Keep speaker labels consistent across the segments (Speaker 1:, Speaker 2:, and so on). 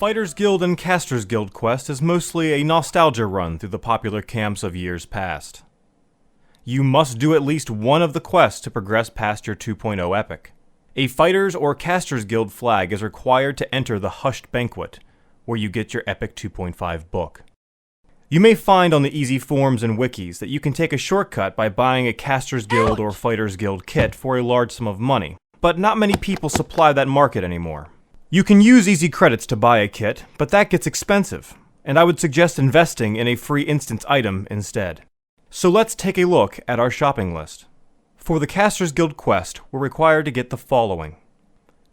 Speaker 1: Fighters Guild and Casters Guild quest is mostly a nostalgia run through the popular camps of years past. You must do at least one of the quests to progress past your 2.0 epic. A Fighters or Casters Guild flag is required to enter the Hushed Banquet, where you get your epic 2.5 book. You may find on the easy forums and wikis that you can take a shortcut by buying a Casters Guild or Fighters Guild kit for a large sum of money, but not many people supply that market anymore. You can use easy credits to buy a kit, but that gets expensive, and I would suggest investing in a free instance item instead. So let's take a look at our shopping list. For the Casters Guild quest, we're required to get the following: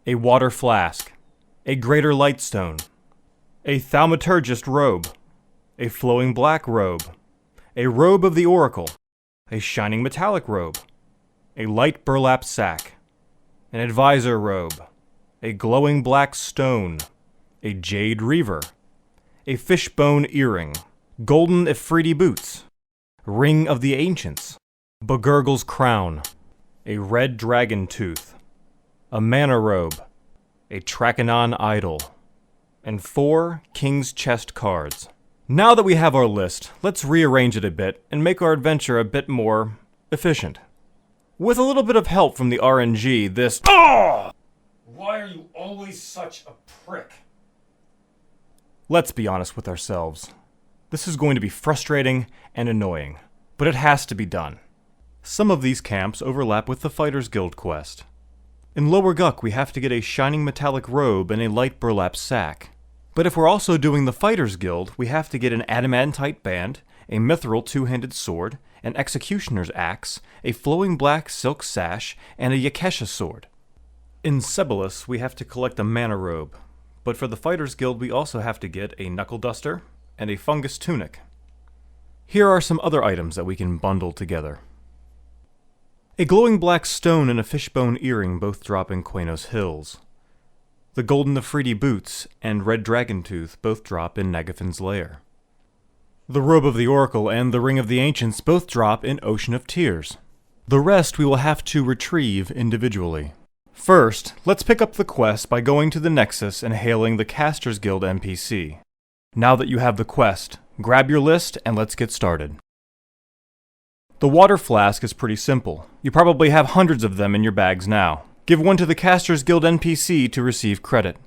Speaker 1: a water flask, a greater lightstone, a Thaumaturgist robe, a flowing black robe, a robe of the Oracle, a shining metallic robe, a light burlap sack, an advisor robe, a glowing black stone, a Jade Reaver, a Fishbone earring, golden Efreeti boots, ring of the ancients, Bergurgles crown, a red dragon tooth, a mana robe, a Trachanon idol, and 4 King's Chest cards. Now that we have our list, let's rearrange it a bit and make our adventure a bit more efficient. With a little bit of help from the RNG, this— Oh! Why are you always such a prick? Let's be honest with ourselves. This is going to be frustrating and annoying, but it has to be done. Some of these camps overlap with the Fighters Guild quest. In Lower Guck, we have to get a shining metallic robe and a light burlap sack. But if we're also doing the Fighters Guild, we have to get an adamantite band, a mithril two-handed sword, an executioner's axe, a flowing black silk sash, and a Yakesha sword. In Sebalus, we have to collect a mana robe, but for the Fighters Guild we also have to get a knuckle duster and a fungus tunic. Here are some other items that we can bundle together. A glowing black stone and a fishbone earring both drop in Qeutorg's Hills. The golden Efreeti boots and red dragon tooth both drop in Nagafen's Lair. The robe of the Oracle and the ring of the ancients both drop in Ocean of Tears. The rest we will have to retrieve individually. First, let's pick up the quest by going to the Nexus and hailing the Casters Guild NPC. Now that you have the quest, grab your list and let's get started. The water flask is pretty simple. You probably have hundreds of them in your bags now. Give one to the Casters Guild NPC to receive credit.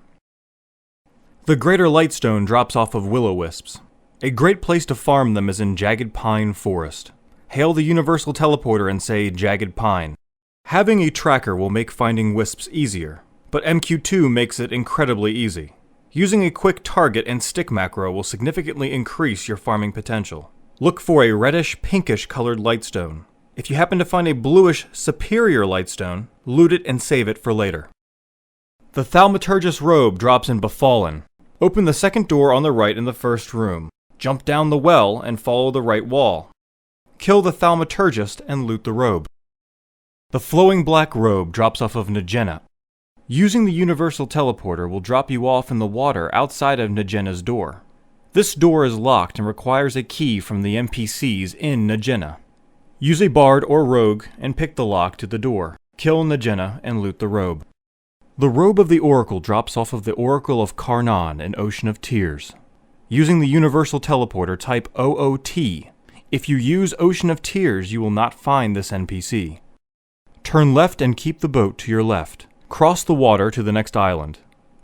Speaker 1: The Greater Lightstone drops off of Will-O-Wisps. A great place to farm them is in Jagged Pine Forest. Hail the Universal Teleporter and say Jagged Pine. Having a tracker will make finding wisps easier, but MQ2 makes it incredibly easy. Using a quick target and stick macro will significantly increase your farming potential. Look for a reddish-pinkish colored lightstone. If you happen to find a bluish superior lightstone, loot it and save it for later. The Thaumaturgist robe drops in Befallen. Open the second door on the right in the first room. Jump down the well and follow the right wall. Kill the Thaumaturgist and loot the robe. The flowing black robe drops off of Naje. Using the Universal Teleporter will drop you off in the water outside of Najena's door. This door is locked and requires a key from the NPCs in Naje. Use a bard or rogue and pick the lock to the door. Kill Naje and loot the robe. The robe of the Oracle drops off of the Oracle of Karnan in Ocean of Tears. Using the Universal Teleporter, type OOT. If you use Ocean of Tears, you will not find this NPC. Turn left and keep the boat to your left. Cross the water to the next island.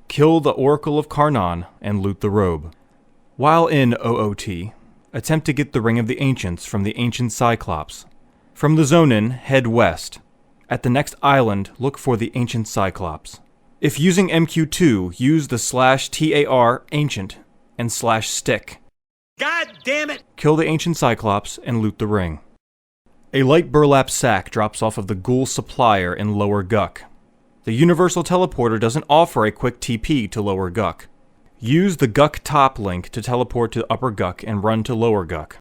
Speaker 1: Kill the Oracle of Karnan and loot the robe. While in OOT, attempt to get the Ring of the Ancients from the Ancient Cyclops. From the Zonin, head west. At the next island, look for the Ancient Cyclops. If using MQ2, use the /TAR Ancient and /stick.
Speaker 2: God damn it!
Speaker 1: Kill the Ancient Cyclops and loot the ring. A light burlap sack drops off of the Ghoul Supplier in Lower Guck. The Universal Teleporter doesn't offer a quick TP to Lower Guck. Use the Guck Top link to teleport to Upper Guck and run to Lower Guck.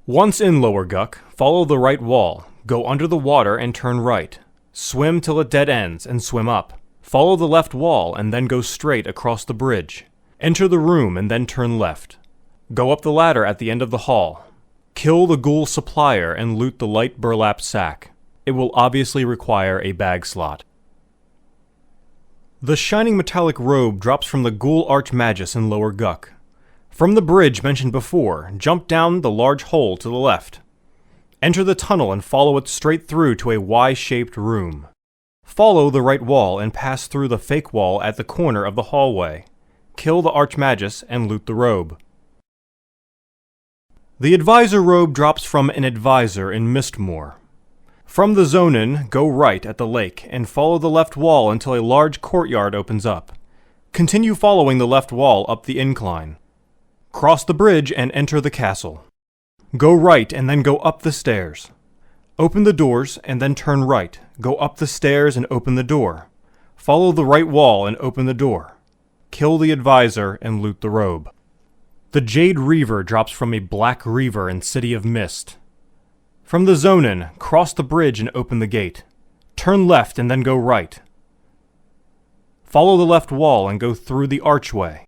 Speaker 1: Once in Lower Guck, follow the right wall, go under the water and turn right. Swim till it dead ends and swim up. Follow the left wall and then go straight across the bridge. Enter the room and then turn left. Go up the ladder at the end of the hall. Kill the Ghoul Supplier and loot the light burlap sack. It will obviously require a bag slot. The shining metallic robe drops from the Ghoul Archmagus in Lower Guck. From the bridge mentioned before, jump down the large hole to the left. Enter the tunnel and follow it straight through to a Y-shaped room. Follow the right wall and pass through the fake wall at the corner of the hallway. Kill the Archmagus and loot the robe. The Advisor robe drops from an Advisor in Mistmoore. From the Zonin, go right at the lake and follow the left wall until a large courtyard opens up. Continue following the left wall up the incline. Cross the bridge and enter the castle. Go right and then go up the stairs. Open the doors and then turn right. Go up the stairs and open the door. Follow the right wall and open the door. Kill the Advisor and loot the robe. The Jade Reaver drops from a Black Reaver in City of Mist. From the Zonin, cross the bridge and open the gate. Turn left and then go right. Follow the left wall and go through the archway.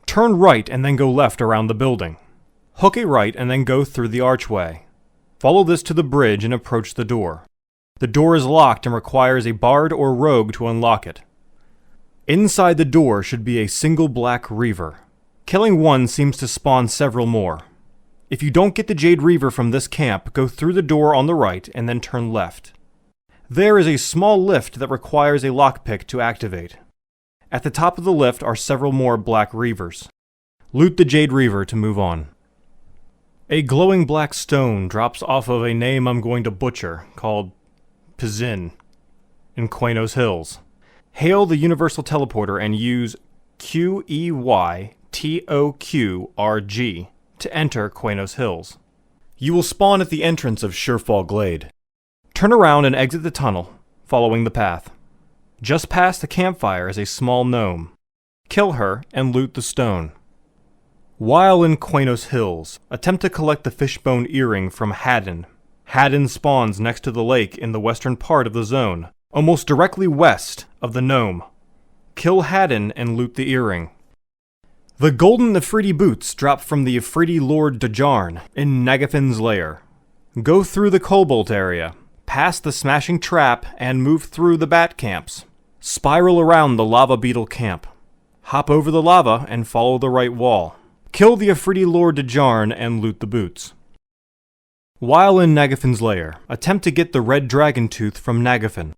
Speaker 1: Turn right and then go left around the building. Hook a right and then go through the archway. Follow this to the bridge and approach the door. The door is locked and requires a bard or rogue to unlock it. Inside the door should be a single Black Reaver. Killing one seems to spawn several more. If you don't get the Jade Reaver from this camp, go through the door on the right and then turn left. There is a small lift that requires a lockpick to activate. At the top of the lift are several more Black Reavers. Loot the Jade Reaver to move on. A glowing black stone drops off of a name I'm going to butcher, called Pizin, in Qeutorg Hills. Hail the Universal Teleporter and use Qeutorg to enter Qeutorg Hills. You will spawn at the entrance of Surefall Glade. Turn around and exit the tunnel, following the path. Just past the campfire is a small gnome. Kill her and loot the stone. While in Qeutorg Hills, attempt to collect the Fishbone earring from Haddon. Haddon spawns next to the lake in the western part of the zone, almost directly west of the gnome. Kill Haddon and loot the earring. The golden Efreeti boots drop from the Efreeti Lord Dajarn in Nagafen's lair. Go through the Cobalt area, past the Smashing Trap, and move through the Bat camps. Spiral around the Lava Beetle camp. Hop over the lava and follow the right wall. Kill the Efreeti Lord Dajarn and loot the boots. While in Nagafen's lair, attempt to get the Red Dragon Tooth from Nagafen.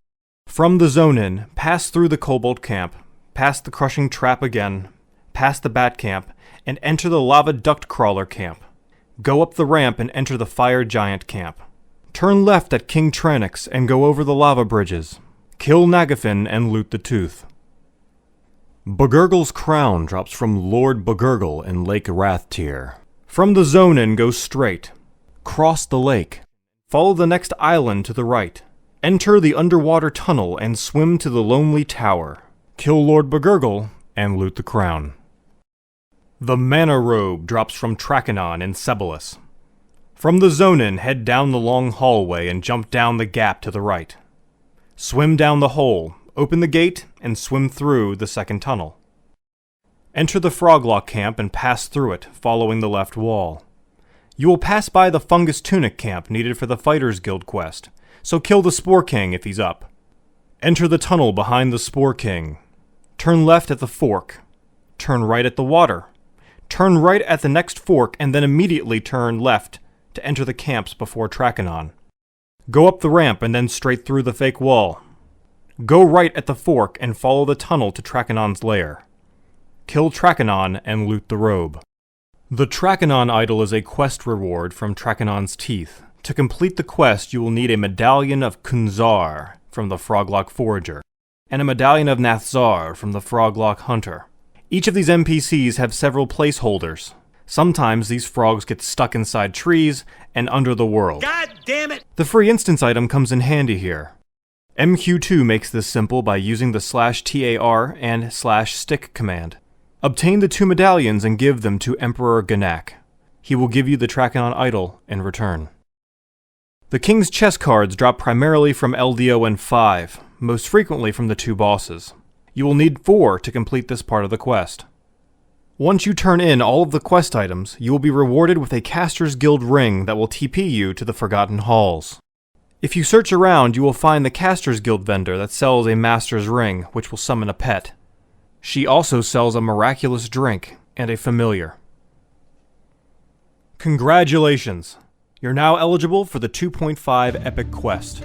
Speaker 1: From the Zonin, pass through the Cobalt camp, past the Crushing Trap again, past the Bat camp, and enter the Lava Duct Crawler camp. Go up the ramp and enter the Fire Giant camp. Turn left at King Tranix and go over the lava bridges. Kill Nagafen and loot the tooth. Bergurgles' crown drops from Lord Bergurgle in Lake Ratbetear. From the Zonin, go straight. Cross the lake. Follow the next island to the right. Enter the underwater tunnel and swim to the Lonely Tower. Kill Lord Bergurgle and loot the crown. The Mana Robe drops from Trakenon in Sebelis. From the Zonin, head down the long hallway and jump down the gap to the right. Swim down the hole, open the gate, and swim through the second tunnel. Enter the Froglock camp and pass through it, following the left wall. You will pass by the Fungus Tunic camp needed for the Fighters Guild quest, so kill the Spore King if he's up. Enter the tunnel behind the Spore King. Turn left at the fork. Turn right at the water. Turn right at the next fork and then immediately turn left to enter the camps before Trakenon. Go up the ramp and then straight through the fake wall. Go right at the fork and follow the tunnel to Trakenon's lair. Kill Trakenon and loot the robe. The Trakenon idol is a quest reward from Trakenon's teeth. To complete the quest, you will need a medallion of Kunzar from the Froglock Forager, and a medallion of Nathzar from the Froglock Hunter. Each of these NPCs have several placeholders. Sometimes these frogs get stuck inside trees and under the world.
Speaker 2: God damn it!
Speaker 1: The free instance item comes in handy here. MQ2 makes this simple by using the /TAR and /stick command. Obtain the two medallions and give them to Emperor Ganak. He will give you the Trakenon idol in return. The King's chess cards drop primarily from LDON 5, most frequently from the two bosses. You will need 4 to complete this part of the quest. Once you turn in all of the quest items, you will be rewarded with a Caster's Guild ring that will TP you to the Forgotten Halls. If you search around, you will find the Caster's Guild vendor that sells a Master's Ring, which will summon a pet. She also sells a miraculous drink and a familiar. Congratulations! You're now eligible for the 2.5 Epic Quest.